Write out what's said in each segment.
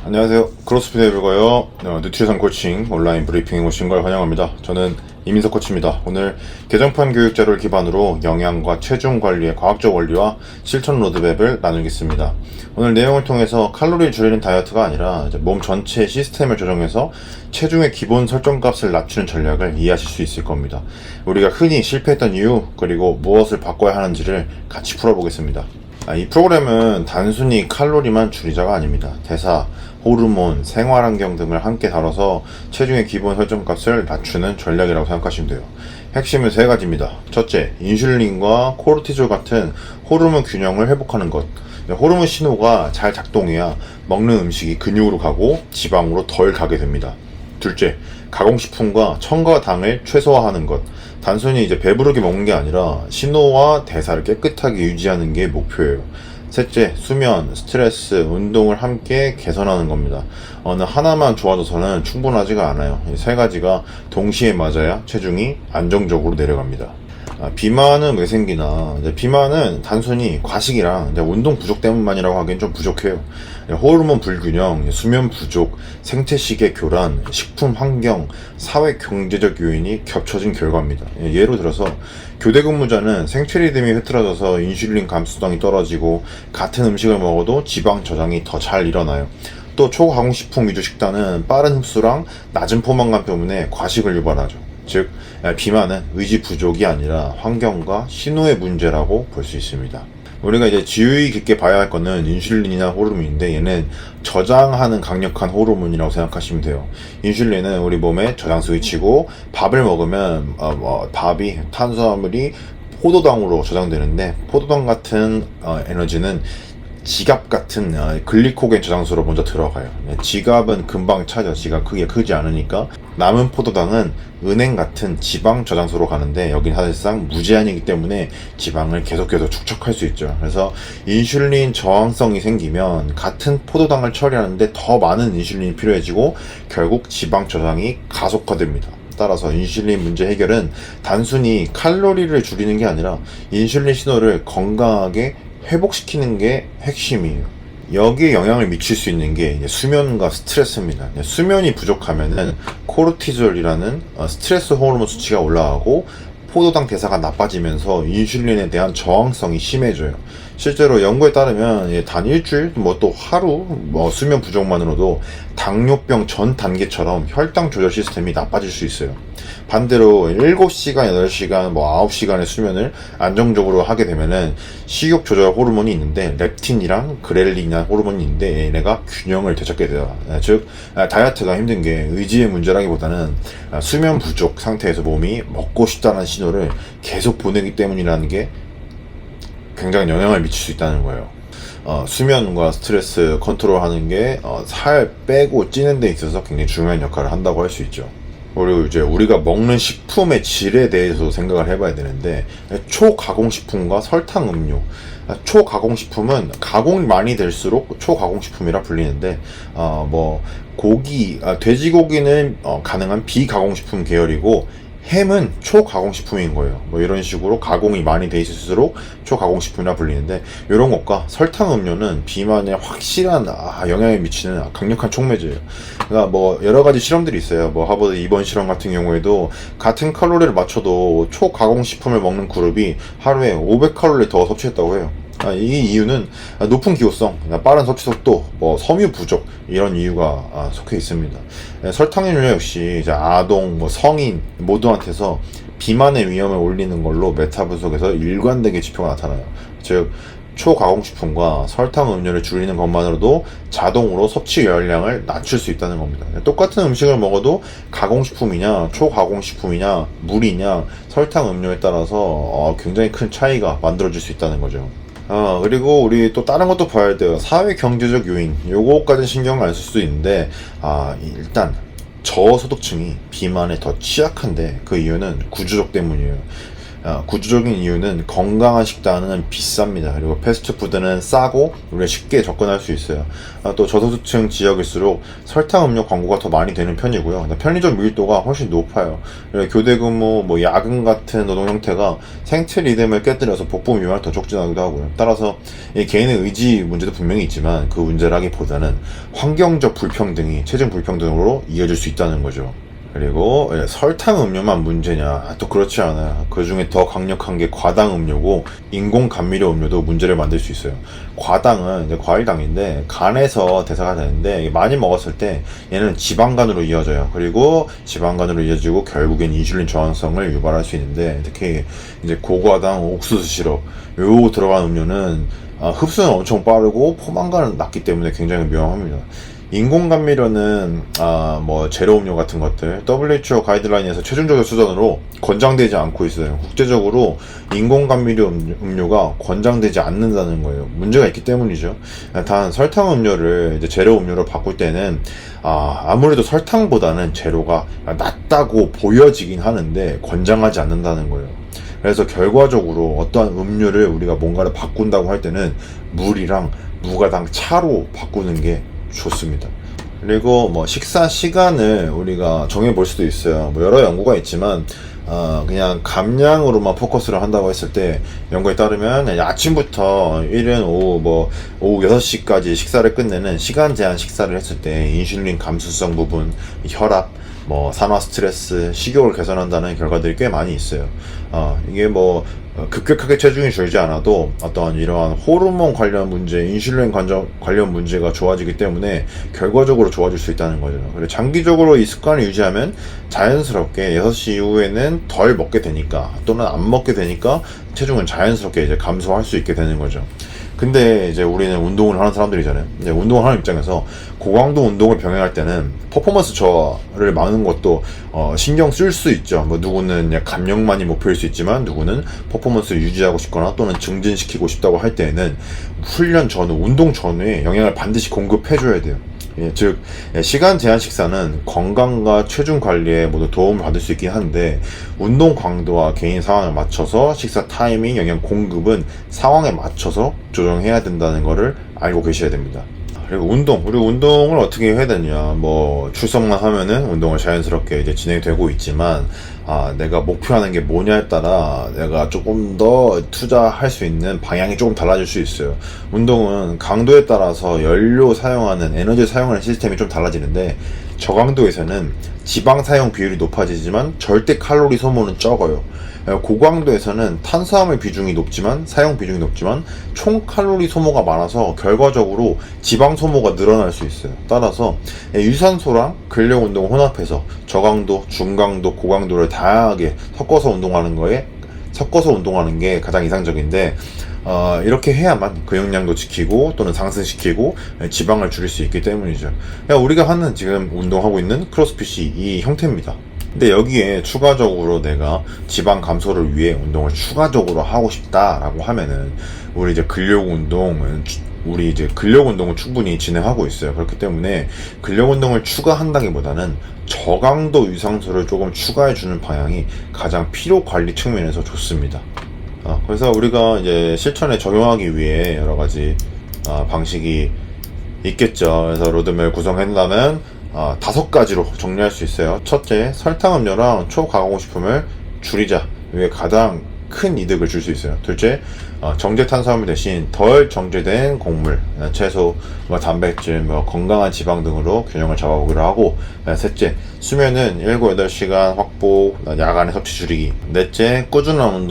안녕하세요. 크로스핏의 불가요 누트리션 코칭 온라인 브리핑에 오신 걸 환영합니다. 저는 이민석 코치입니다. 오늘 개정판 교육 자료를 기반으로 영양과 체중 관리의 과학적 원리와 실천 로드맵을 나누겠습니다. 오늘 내용을 통해서 칼로리 줄이는 다이어트가 아니라 몸 전체 시스템을 조정해서 체중의 기본 설정값을 낮추는 전략을 이해하실 수 있을 겁니다. 우리가 흔히 실패했던 이유, 그리고 무엇을 바꿔야 하는지를 같이 풀어보겠습니다. 이 프로그램은 단순히 칼로리만 줄이자가 아닙니다. 대사, 호르몬, 생활환경 등을 함께 다뤄서 체중의 기본 설정값을 낮추는 전략이라고 생각하시면 돼요. 핵심은 세 가지입니다. 첫째, 인슐린과 코르티졸 같은 호르몬 균형을 회복하는 것. 호르몬 신호가 잘 작동해야 먹는 음식이 근육으로 가고 지방으로 덜 가게 됩니다. 둘째, 가공식품과 첨가 당을 최소화하는 것. 단순히 배부르게 먹는 게 아니라 신호와 대사를 깨끗하게 유지하는 게 목표예요. 셋째, 수면, 스트레스, 운동을 함께 개선하는 겁니다. 어느 하나만 좋아져서는 충분하지가 않아요. 이 세 가지가 동시에 맞아야 체중이 안정적으로 내려갑니다. 비만은 왜 생기나? 비만은 단순히 과식이랑 운동 부족 때문만이라고 하기엔 좀 부족해요. 호르몬 불균형, 수면 부족, 생태식의 교란, 식품 환경, 사회 경제적 요인이 겹쳐진 결과입니다. 예로 들어서 교대 근무자는 생체 리듬이 흐트러져서 인슐린 감수성이 떨어지고 같은 음식을 먹어도 지방 저장이 더 잘 일어나요. 또 초가공식품 위주 식단은 빠른 흡수랑 낮은 포만감 때문에 과식을 유발하죠. 즉, 비만은 의지 부족이 아니라 환경과 신호의 문제라고 볼 수 있습니다. 우리가 주의 깊게 봐야 할 거는 인슐린이나 호르몬인데, 얘는 저장하는 강력한 호르몬이라고 생각하시면 돼요. 인슐린은 우리 몸의 저장 스위치고, 밥을 먹으면 밥이 탄수화물이 포도당으로 저장되는데, 포도당 같은 에너지는 지갑 같은 글리코겐 저장소로 먼저 들어가요. 지갑은 금방 차죠. 지갑 크기가 크지 않으니까. 남은 포도당은 은행 같은 지방 저장소로 가는데, 여긴 사실상 무제한이기 때문에 지방을 계속해서 축적할 수 있죠. 그래서 인슐린 저항성이 생기면 같은 포도당을 처리하는데 더 많은 인슐린이 필요해지고 결국 지방 저장이 가속화됩니다. 따라서 인슐린 문제 해결은 단순히 칼로리를 줄이는 게 아니라 인슐린 신호를 건강하게 회복시키는 게 핵심이에요. 여기에 영향을 미칠 수 있는 게 수면과 스트레스입니다. 수면이 부족하면은 코르티졸이라는 스트레스 호르몬 수치가 올라가고 포도당 대사가 나빠지면서 인슐린에 대한 저항성이 심해져요. 실제로 연구에 따르면 단 일주일, 또 하루, 수면 부족만으로도 당뇨병 전 단계처럼 혈당 조절 시스템이 나빠질 수 있어요. 반대로 7시간, 8시간, 9시간의 수면을 안정적으로 하게 되면은 식욕 조절 호르몬이 있는데, 렙틴이랑 그렐린이라는 호르몬이 있는데, 얘네가 균형을 되찾게 돼요. 즉, 다이어트가 힘든 게 의지의 문제라기보다는 수면 부족 상태에서 몸이 먹고 싶다는 신호를 계속 보내기 때문이라는 게 굉장히 영향을 미칠 수 있다는 거예요. 수면과 스트레스 컨트롤하는 게 살 빼고 찌는 데 있어서 굉장히 중요한 역할을 한다고 할 수 있죠. 그리고 우리가 먹는 식품의 질에 대해서 생각을 해봐야 되는데, 초가공식품과 설탕 음료. 초가공식품은 가공이 많이 될수록 초가공식품이라 불리는데, 돼지고기는 가능한 비가공식품 계열이고, 햄은 초가공식품인 거예요. 이런 식으로 가공이 많이 돼 있을수록 초가공식품이라 불리는데, 이런 것과 설탕 음료는 비만에 확실한 영향을 미치는 강력한 촉매제예요. 그러니까 여러 가지 실험들이 있어요. 하버드 입원 실험 같은 경우에도 같은 칼로리를 맞춰도 초가공식품을 먹는 그룹이 하루에 500칼로리 더 섭취했다고 해요. 이 이유는 높은 기호성, 빠른 섭취 속도, 섬유 부족, 이런 이유가 속해 있습니다. 설탕음료 역시 아동, 성인 모두한테서 비만의 위험을 올리는 걸로 메타 분석에서 일관되게 지표가 나타나요. 즉, 초가공식품과 설탕 음료를 줄이는 것만으로도 자동으로 섭취 열량을 낮출 수 있다는 겁니다. 똑같은 음식을 먹어도 가공식품이냐 초가공식품이냐 물이냐 설탕 음료에 따라서 굉장히 큰 차이가 만들어질 수 있다는 거죠. 그리고 우리 또 다른 것도 봐야 돼요. 사회 경제적 요인, 요거까지 신경을 안 쓸 수도 있는데, 일단 저소득층이 비만에 더 취약한데, 그 이유는 구조적 때문이에요. 구조적인 이유는 건강한 식단은 비쌉니다. 그리고 패스트푸드는 싸고 우리가 쉽게 접근할 수 있어요. 또 저소득층 지역일수록 설탕 음료 광고가 더 많이 되는 편이고요. 편의점 밀도가 훨씬 높아요. 교대 근무, 야근 같은 노동 형태가 생체 리듬을 깨뜨려서 복부 비만을 더 촉진하기도 하고요. 따라서 이 개인의 의지 문제도 분명히 있지만 그 문제라기보다는 환경적 불평등이 체중 불평등으로 이어질 수 있다는 거죠. 그리고 설탕 음료만 문제냐? 또 그렇지 않아요. 그 중에 더 강력한 게 과당 음료고 인공 감미료 음료도 문제를 만들 수 있어요. 과당은 이제 과일당인데 간에서 대사가 되는데 많이 먹었을 때 얘는 지방간으로 이어져요. 그리고 지방간으로 이어지고 결국엔 인슐린 저항성을 유발할 수 있는데 특히 이제 고과당 옥수수 시럽 요 들어간 음료는 흡수는 엄청 빠르고 포만감은 낮기 때문에 굉장히 위험합니다. 인공감미료는 제로 음료 같은 것들 WHO 가이드라인에서 최종적인 수준으로 권장되지 않고 있어요. 국제적으로 인공감미료 음료가 권장되지 않는다는 거예요. 문제가 있기 때문이죠. 단 설탕 음료를 이제 제로 음료로 바꿀 때는 아무래도 설탕보다는 제로가 낫다고 보여지긴 하는데 권장하지 않는다는 거예요. 그래서 결과적으로 어떠한 음료를 우리가 뭔가를 바꾼다고 할 때는 물이랑 무가당 차로 바꾸는 게 좋습니다. 그리고 식사 시간을 우리가 정해볼 수도 있어요. 여러 연구가 있지만 그냥 감량으로만 포커스를 한다고 했을 때 연구에 따르면 아침부터 이른 오후 6시까지 식사를 끝내는 시간 제한 식사를 했을 때 인슐린 감수성 부분, 혈압, 산화 스트레스, 식욕을 개선한다는 결과들이 꽤 많이 있어요. 이게 급격하게 체중이 줄지 않아도 어떤 이러한 호르몬 관련 문제, 인슐린 관련 문제가 좋아지기 때문에 결과적으로 좋아질 수 있다는 거죠. 그리고 장기적으로 이 습관을 유지하면 자연스럽게 6시 이후에는 덜 먹게 되니까 또는 안 먹게 되니까 체중은 자연스럽게 이제 감소할 수 있게 되는 거죠. 근데 이제 우리는 운동을 하는 사람들이잖아요. 이제 운동을 하는 입장에서 고강도 운동을 병행할 때는 퍼포먼스 저하를 막는 것도 신경 쓸 수 있죠. 누구는 감량만이 목표일 수 있지만 누구는 퍼포먼스를 유지하고 싶거나 또는 증진시키고 싶다고 할 때에는 훈련 전후, 운동 전후에 영양을 반드시 공급해줘야 돼요. 즉 시간 제한 식사는 건강과 체중 관리에 모두 도움을 받을 수 있긴 한데 운동 강도와 개인 상황에 맞춰서 식사 타이밍, 영양 공급은 상황에 맞춰서 조정해야 된다는 것을 알고 계셔야 됩니다. 그리고 운동을 어떻게 해야 되냐, 출석만 하면은 운동을 자연스럽게 이제 진행이 되고 있지만 내가 목표하는 게 뭐냐에 따라 내가 조금 더 투자할 수 있는 방향이 조금 달라질 수 있어요. 운동은 강도에 따라서 연료 사용하는 에너지 사용하는 시스템이 좀 달라지는데 저강도에서는 지방 사용 비율이 높아지지만 절대 칼로리 소모는 적어요. 고강도에서는 탄수화물 비중이 높지만 사용 비중이 높지만 총 칼로리 소모가 많아서 결과적으로 지방 소모가 늘어날 수 있어요. 따라서 유산소랑 근력 운동을 혼합해서 저강도, 중강도, 고강도를 다양하게 섞어서 운동하는 게 가장 이상적인데 이렇게 해야만 근육량도 지키고 또는 상승시키고 지방을 줄일 수 있기 때문이죠. 우리가 하는 지금 운동하고 있는 크로스핏이 이 형태입니다. 근데 여기에 추가적으로 내가 지방 감소를 위해 운동을 추가적으로 하고 싶다라고 하면은 우리 이제 근력 운동은 충분히 진행하고 있어요. 그렇기 때문에 근력 운동을 추가한다기보다는 저강도 유산소를 조금 추가해주는 방향이 가장 피로 관리 측면에서 좋습니다. 그래서 우리가 이제 실천에 적용하기 위해 여러 가지 방식이 있겠죠. 그래서 로드맵을 구성한다면 5가지로 정리할 수 있어요. 첫째, 설탕 음료랑 초가공식품을 줄이자. 이게 가장 큰 이득을 줄 수 있어요. 둘째, 정제 탄수화물 대신 덜 정제된 곡물, 채소, 단백질, 건강한 지방 등으로 균형을 잡아보기로 하고, 셋째, 수면은 7, 8시간 확보, 야간에 섭취 줄이기. 넷째, 꾸준한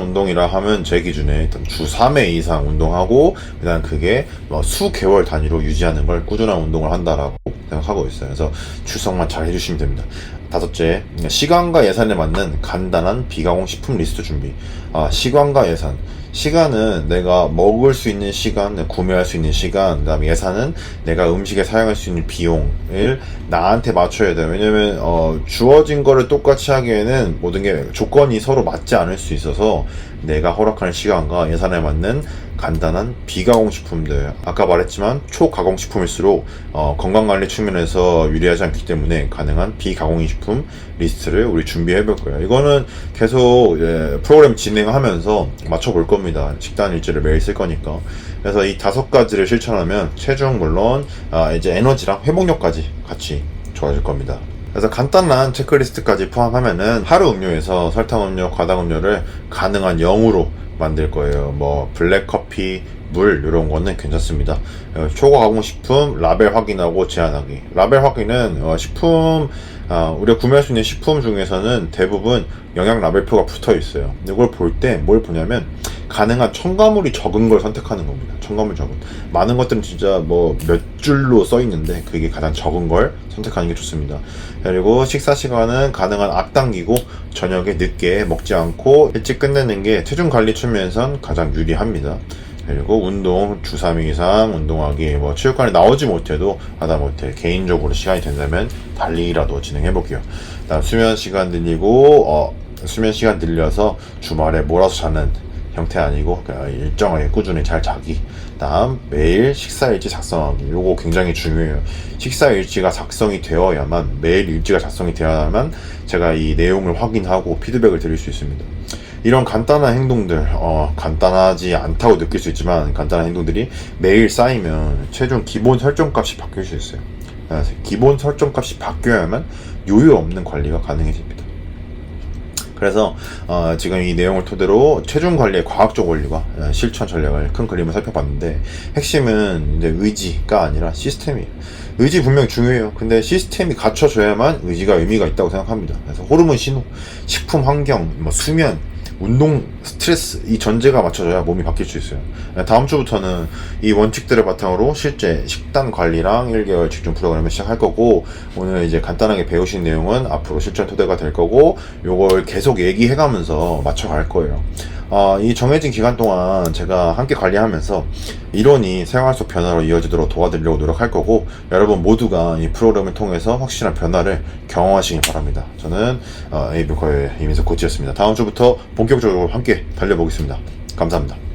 운동이라 하면 제 기준에 일단 주 3회 이상 운동하고, 일단 그게 수개월 단위로 유지하는 걸 꾸준한 운동을 한다라고 생각하고 있어요. 그래서 출석만 잘 해주시면 됩니다. 다섯째, 시간과 예산에 맞는 간단한 비가공 식품 리스트 준비. 시간과 예산. 시간은 내가 먹을 수 있는 시간, 구매할 수 있는 시간, 그 다음에 예산은 내가 음식에 사용할 수 있는 비용을 나한테 맞춰야 돼요. 왜냐면 주어진 거를 똑같이 하기에는 모든 게 조건이 서로 맞지 않을 수 있어서 내가 허락하는 시간과 예산에 맞는 간단한 비가공 식품들, 아까 말했지만 초가공 식품일수록 건강관리 측면에서 유리하지 않기 때문에 가능한 비가공 식품 리스트를 우리 준비해 볼 거예요. 이거는 계속 프로그램 진행하면서 맞춰볼 겁니다. 식단 일지를 매일 쓸 거니까. 그래서 이 5가지를 실천하면 체중 물론 이제 에너지랑 회복력까지 같이 좋아질 겁니다. 그래서 간단한 체크리스트까지 포함하면은 하루 음료에서 설탕 음료, 과당 음료를 가능한 0으로 만들 거예요. 뭐 블랙커피, 물 이런 거는 괜찮습니다. 초과가공식품 라벨 확인하고 제한하기. 라벨 확인은 식품 우리가 구매할 수 있는 식품 중에서는 대부분 영양 라벨표가 붙어 있어요. 이걸 볼 때 뭘 보냐면 가능한 첨가물이 적은 걸 선택하는 겁니다. 첨가물 적은. 많은 것들은 진짜 뭐 몇 줄로 써 있는데 그게 가장 적은 걸 선택하는 게 좋습니다. 그리고 식사 시간은 가능한 앞당기고 저녁에 늦게 먹지 않고 일찍 끝내는 게 체중 관리 측면에선 가장 유리합니다. 그리고 운동 주 3일 이상 운동하기, 뭐 체육관에 나오지 못해도 하다못해 개인적으로 시간이 된다면 달리기라도 진행해 볼게요. 다음 수면 시간 늘리고 수면 시간 늘려서 주말에 몰아서 자는 형태 아니고 일정하게 꾸준히 잘 자기. 다음 매일 식사일지 작성하기. 요거 굉장히 중요해요. 식사일지가 작성이 되어야만, 매일 일지가 작성이 되어야만 제가 이 내용을 확인하고 피드백을 드릴 수 있습니다. 이런 간단한 행동들, 간단하지 않다고 느낄 수 있지만 간단한 행동들이 매일 쌓이면 체중 기본 설정값이 바뀔 수 있어요. 기본 설정값이 바뀌어야만 요요 없는 관리가 가능해집니다. 그래서 지금 이 내용을 토대로 체중 관리의 과학적 원리와 실천 전략을 큰 그림을 살펴봤는데, 핵심은 이제 의지가 아니라 시스템이에요. 의지 분명히 중요해요. 근데 시스템이 갖춰져야만 의지가 의미가 있다고 생각합니다. 그래서 호르몬 신호, 식품 환경, 뭐 수면, 운동, 스트레스, 이 전제가 맞춰져야 몸이 바뀔 수 있어요. 다음 주부터는 이 원칙들을 바탕으로 실제 식단 관리랑 1개월 집중 프로그램을 시작할 거고, 오늘 이제 간단하게 배우신 내용은 앞으로 실전 토대가 될 거고, 요걸 계속 얘기해가면서 맞춰갈 거예요. 이 정해진 기간 동안 제가 함께 관리하면서 이론이 생활 속 변화로 이어지도록 도와드리려고 노력할 거고, 여러분 모두가 이 프로그램을 통해서 확실한 변화를 경험하시길 바랍니다. 저는 에이블커의 이민석 코치였습니다. 다음 주부터 본격적으로 함께 달려보겠습니다. 감사합니다.